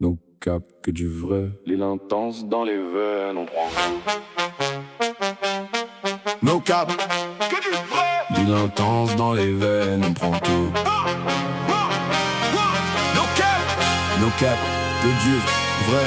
No cap, que du vrai. L'île intense dans les veines, on prend. No cap, Que du vrai. l'île intense dans les veines, on prend tout. No cap. No cap, que du vrai.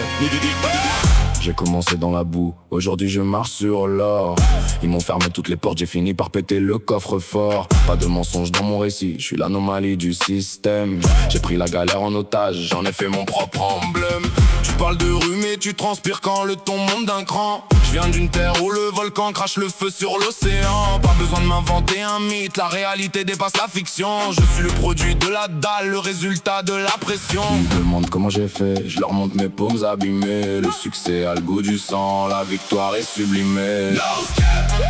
J'ai commencé dans la boue, aujourd'hui je marche sur l'or. Ils m'ont fermé toutes les portes, j'ai fini par péter le coffre-fort. Pas de mensonge dans mon récit, je suis l'anomalie du système. J'ai pris la galère en otage, j'en ai fait mon propre emblème. Tu parles de rue mais tu transpires quand le ton monte d'un cran. Je viens d'une terre où le volcan crache le feu sur l'océan. Pas besoin de m'inventer un mythe, la réalité dépasse la fiction. Je suis le produit de la dalle, le résultat de la pression. Ils me demandent comment j'ai fait, je leur montre mes paumes abîmées. Le succès a le goût du sang, la victoire est sublimée.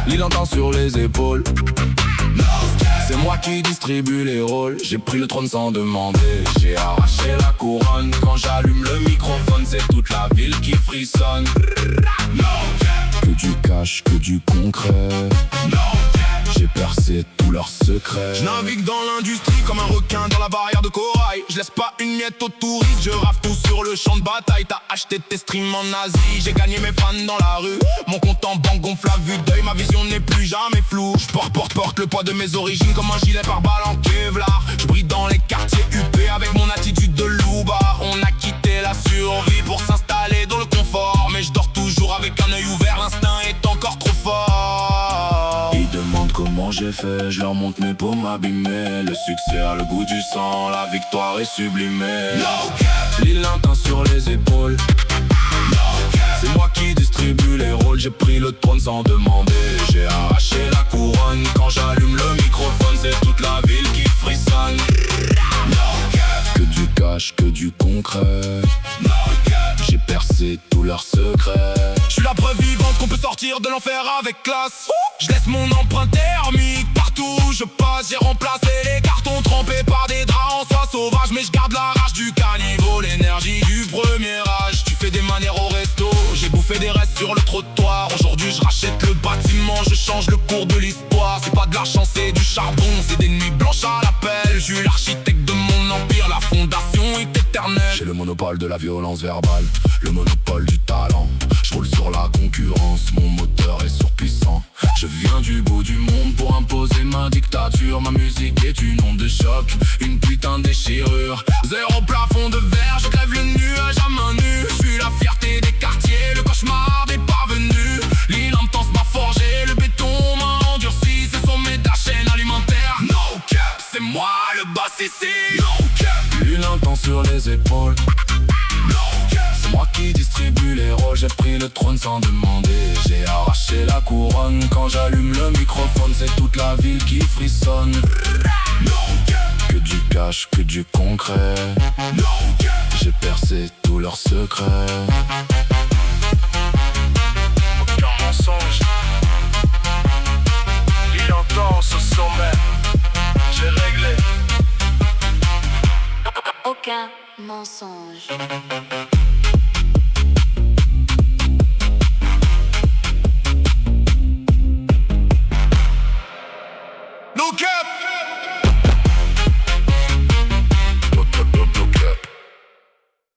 L'île entend sur les épaules. C'est moi qui distribue les rôles. J'ai pris le trône sans demander. J'ai arraché la couronne. Quand j'allume le microphone, c'est toute la ville qui frissonne. Que du cash, que du concret. J'ai percé tous leurs secrets. Je navigue dans l'industrie comme un requin dans la barrière de corail. Je laisse pas une miette aux touristes, je rafle tout sur le champ de bataille. T'as acheté tes streams en Asie, j'ai gagné mes fans dans la rue. Mon compte en banque gonfle à vue d'œil, ma vision n'est plus jamais floue. Je porte le poids de mes origines comme un gilet pare-balles en Kevlar. Je brille dans les quartiers UP avec mon attitude de loupard. On a quitté la survie pour s'installer dans le confort. Mais je dors toujours avec un œil ouvert, l'instinct est encore trop fort. Ils demandent comment j'ai fait, je leur montre mes paumes abîmées. Le succès a le goût du sang, la victoire est sublimée. L'île intense sur les épaules. C'est moi qui distribue les rôles, j'ai pris le trône sans demander. J'ai arraché la couronne, quand j'allume le microphone, c'est toute la ville qui frissonne. Que du cash, que du concret. J'ai percé tous leurs secrets. Je suis la preuve vivante qu'on peut sortir de l'enfer avec classe. Je laisse mon empreinte thermique partout où je passe. J'ai remplacé les cartons trempés par des draps en soie sauvage. Mais je garde la rage du caniveau, l'énergie du premier âge. Tu fais des manières au resto, j'ai bouffé des restes sur le trottoir. Aujourd'hui je rachète le bâtiment, je change le cours de l'histoire. C'est pas de l'argent, c'est du charbon, c'est des nuits blanches à l'appel. Je suis l'architecte de mon empire, la fondation est éternelle. J'ai le monopole de la violence verbale, le monopole du talent. Je roule sur la concurrence, mon moteur est surpuissant. Je viens du bout du monde pour imposer ma dictature. Ma musique est une onde de choc, une putain de déchirure. Zéro plafond de verre, je crève le nuage à main nue. Je suis la fierté des quartiers, le cauchemar des parvenus. L'île intense m'a forgé, le béton m'a endurci. Ce sont mes chaîne alimentaire. No cap, c'est moi le boss ici. No cap, l'île intense sur les épaules. C'est moi qui distribue les rôles, j'ai pris le trône sans demander. J'ai arraché la couronne, quand j'allume le microphone, c'est toute la ville qui frissonne. Que du cash, que du concret. J'ai percé tous leurs secrets. Aucun mensonge. L'île intense au sommet. J'ai réglé. Aucun mensonge.